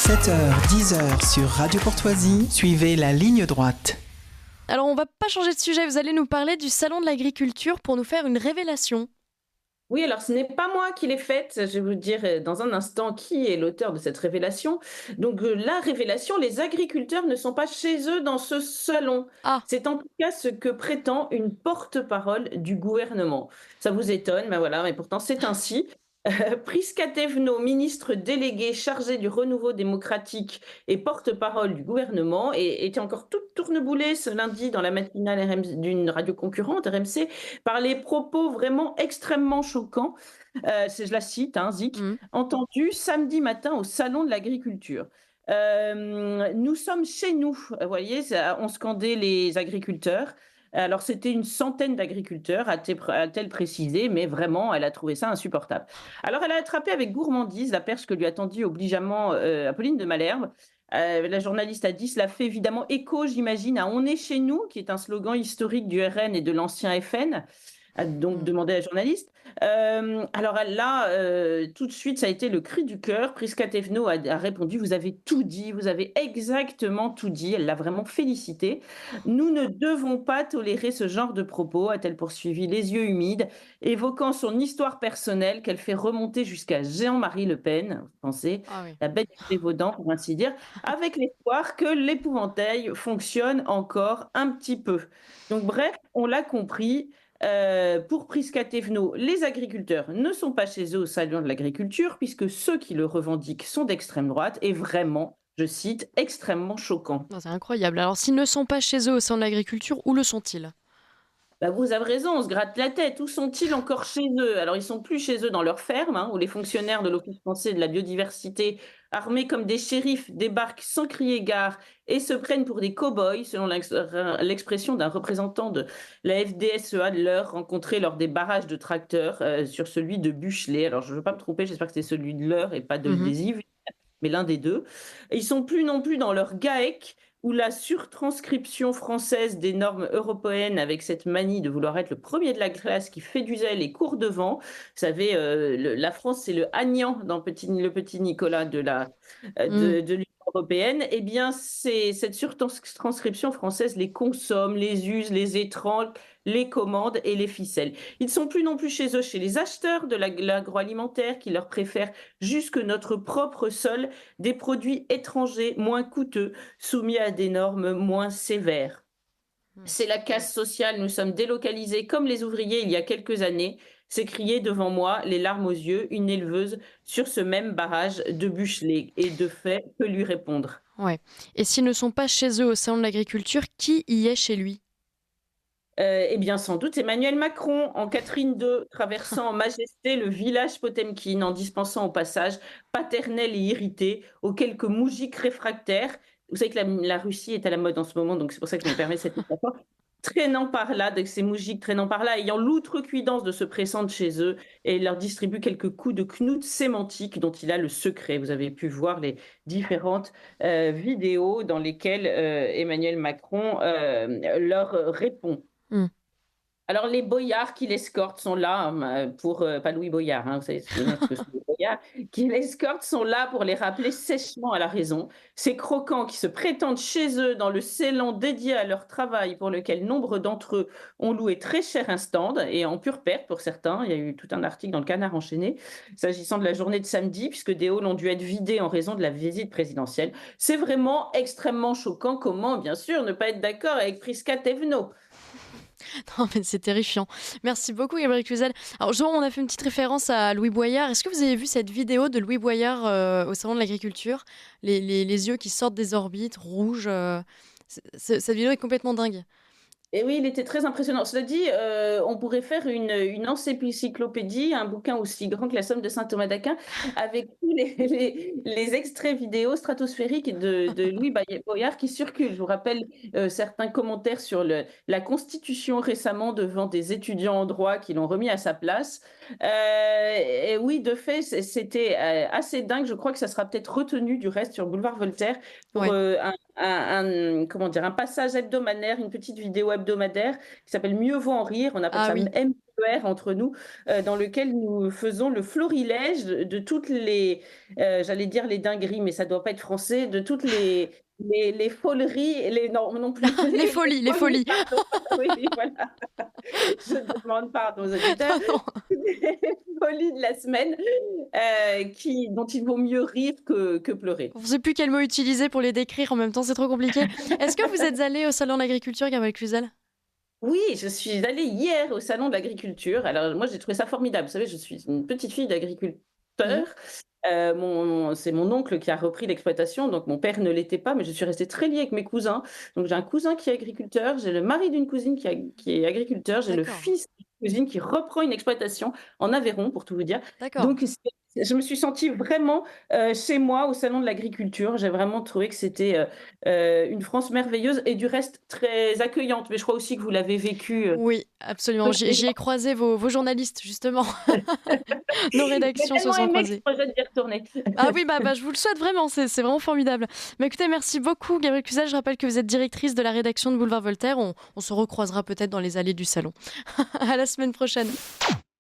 7h-10h sur Radio Courtoisie, suivez la ligne droite. Alors on va pas changer de sujet, vous allez nous parler du salon de l'agriculture pour nous faire une révélation. Oui, alors ce n'est pas moi qui l'ai faite. Je vais vous dire dans un instant qui est l'auteur de cette révélation. Donc la révélation, les agriculteurs ne sont pas chez eux dans ce salon. Ah, C'est en tout cas ce que prétend une porte-parole du gouvernement. Ça vous étonne, ben voilà, mais pourtant c'est ainsi. Prisca Thévenot, ministre déléguée chargée du renouveau démocratique et porte-parole du gouvernement, et était encore toute tourneboulée ce lundi dans la matinale d'une radio concurrente, RMC, par les propos vraiment extrêmement choquants, je la cite, hein, Zik, hmm. entendus samedi matin au Salon de l'Agriculture. Nous sommes chez nous, vous voyez, on scandait les agriculteurs. Alors, c'était une centaine d'agriculteurs, a-t-elle précisé, mais vraiment, elle a trouvé ça insupportable. Alors, elle a attrapé avec gourmandise la perche que lui a tendue obligeamment Apolline de Malherbe. La journaliste a dit, cela fait évidemment écho, j'imagine, à On est chez nous, qui est un slogan historique du RN et de l'ancien FN, a donc demandé la journaliste. Alors là, tout de suite, ça a été le cri du cœur. Prisca Thévenot a répondu, vous avez tout dit, vous avez exactement tout dit. Elle l'a vraiment félicité. Nous ne devons pas tolérer ce genre de propos, a-t-elle poursuivi, les yeux humides, évoquant son histoire personnelle qu'elle fait remonter jusqu'à Jean-Marie Le Pen, vous pensez, Ah oui. la bête du Gévaudan, pour ainsi dire, avec l'espoir que l'épouvantail fonctionne encore un petit peu. Donc bref, on l'a compris. Pour Prisca Thévenot, les agriculteurs ne sont pas chez eux au salon de l'agriculture puisque ceux qui le revendiquent sont d'extrême droite et vraiment, je cite, extrêmement choquant. Non, c'est incroyable. Alors s'ils ne sont pas chez eux au sein de l'agriculture, où le sont-ils? Bah, vous avez raison, on se gratte la tête. Où sont-ils encore chez eux? Alors, ils sont plus chez eux dans leur ferme, hein, où les fonctionnaires de l'Office français de la biodiversité, armés comme des shérifs, débarquent sans crier gare et se prennent pour des cow-boys, selon l'expression d'un représentant de la FDSEA de l'Eure, rencontré lors des barrages de tracteurs sur celui de Buchelet. Alors, je ne veux pas me tromper, j'espère que c'est celui de l'Eure et pas Mhm. des Yves, mais l'un des deux. Et ils sont plus non plus dans leur GAEC, où la surtranscription française des normes européennes, avec cette manie de vouloir être le premier de la classe qui fait du zèle et court devant. Vous savez, la France, c'est le Agnant dans le petit Nicolas Hmm. de l'Union européenne. Eh bien, cette surtranscription française les consomme, les use, les étrangle, les commande et les ficelle. Ils ne sont plus non plus chez eux, chez les acheteurs de l'agroalimentaire qui leur préfèrent jusque notre propre sol des produits étrangers moins coûteux, soumis à des normes moins sévères. C'est la casse sociale, nous sommes délocalisés comme les ouvriers il y a quelques années, s'écriait devant moi, les larmes aux yeux, une éleveuse sur ce même barrage de Buchelet. Et de fait, que lui répondre? Ouais. Et s'ils ne sont pas chez eux au salon de l'agriculture, qui y est chez lui? Eh bien, sans doute Emmanuel Macron, en Catherine II, traversant en majesté le village Potemkin, en dispensant au passage paternel et irrité aux quelques moujiks réfractaires. Vous savez que la Russie est à la mode en ce moment, donc c'est pour ça que je me permets cette métaphore. Traînant par là, de ces moujiks traînant par là, ayant l'outrecuidance de se pressant de chez eux, et il leur distribue quelques coups de knout sémantique dont il a le secret. Vous avez pu voir les différentes vidéos dans lesquelles Emmanuel Macron leur répond. Hmm. Alors, les boyards qui l'escortent sont là pas Louis Boyard, hein, vous savez souvenir ce que c'est les boyards, qui l'escortent sont là pour les rappeler sèchement à la raison. Ces croquants qui se prétendent chez eux dans le salon dédié à leur travail, pour lequel nombre d'entre eux ont loué très cher un stand et en pure perte pour certains. Il y a eu tout un article dans le Canard enchaîné s'agissant de la journée de samedi, puisque des halls ont dû être vidés en raison de la visite présidentielle. C'est vraiment extrêmement choquant. Comment, bien sûr, ne pas être d'accord avec Prisca Thévenot? Non, mais c'est terrifiant. Merci beaucoup, Gabriel Cluzel. Alors, Jean, on a fait une petite référence à Louis Boyard. Est-ce que vous avez vu cette vidéo de Louis Boyard au salon de l'agriculture, les yeux qui sortent des orbites rouges cette vidéo est complètement dingue. Et oui, il était très impressionnant. Cela dit, on pourrait faire une encyclopédie, un bouquin aussi grand que la somme de saint Thomas d'Aquin, avec tous les extraits vidéo stratosphériques de Louis Boyard qui circulent. Je vous rappelle certains commentaires sur la Constitution récemment devant des étudiants en droit qui l'ont remis à sa place. Et oui, de fait, c'était assez dingue. Je crois que ça sera peut-être retenu du reste sur Boulevard Voltaire pour Ouais. comment dire, un passage hebdomadaire, une petite vidéo hebdomadaire qui s'appelle Mieux vaut en rire. On appelle Ah ça oui. RER entre nous, dans lequel nous faisons le florilège de toutes les, j'allais dire les dingueries, mais ça doit pas être français, de toutes les fôleries, les non, non plus, Les folies, les folies, folies. pardon, oui, voilà. Je demande pardon aux auditeurs. Non, non. Les folies de la semaine, dont il vaut mieux rire que pleurer. Je ne sais plus quel mot utiliser pour les décrire en même temps, c'est trop compliqué. Est-ce que vous êtes allé au salon de l'agriculture, Gabriel Cluzel? Oui, je suis allée hier au salon de l'agriculture. Alors moi, j'ai trouvé ça formidable. Vous savez, je suis une petite fille Mmh. d'agriculteur. C'est mon oncle qui a repris l'exploitation, donc mon père ne l'était pas, mais je suis restée très liée avec mes cousins. Donc j'ai un cousin qui est agriculteur, j'ai le mari d'une cousine qui est agriculteur, j'ai le D'accord, fils d'une cousine qui reprend une exploitation en Aveyron, pour tout vous dire. d'accord. Donc je me suis sentie vraiment chez moi au salon de l'agriculture. J'ai vraiment trouvé que c'était une France merveilleuse et du reste très accueillante. Mais je crois aussi que vous l'avez vécu. Oui, absolument. Truc J'y ai croisé vos journalistes, justement. Nos J'ai rédactions se tellement sont aimé que je croisées. projette d'y retourner. Ah oui, je vous le souhaite vraiment, c'est vraiment formidable. Mais écoutez, merci beaucoup, Gabriel Cluzel. Je rappelle que vous êtes directrice de la rédaction de Boulevard Voltaire. On se recroisera peut-être dans les allées du salon. À la semaine prochaine.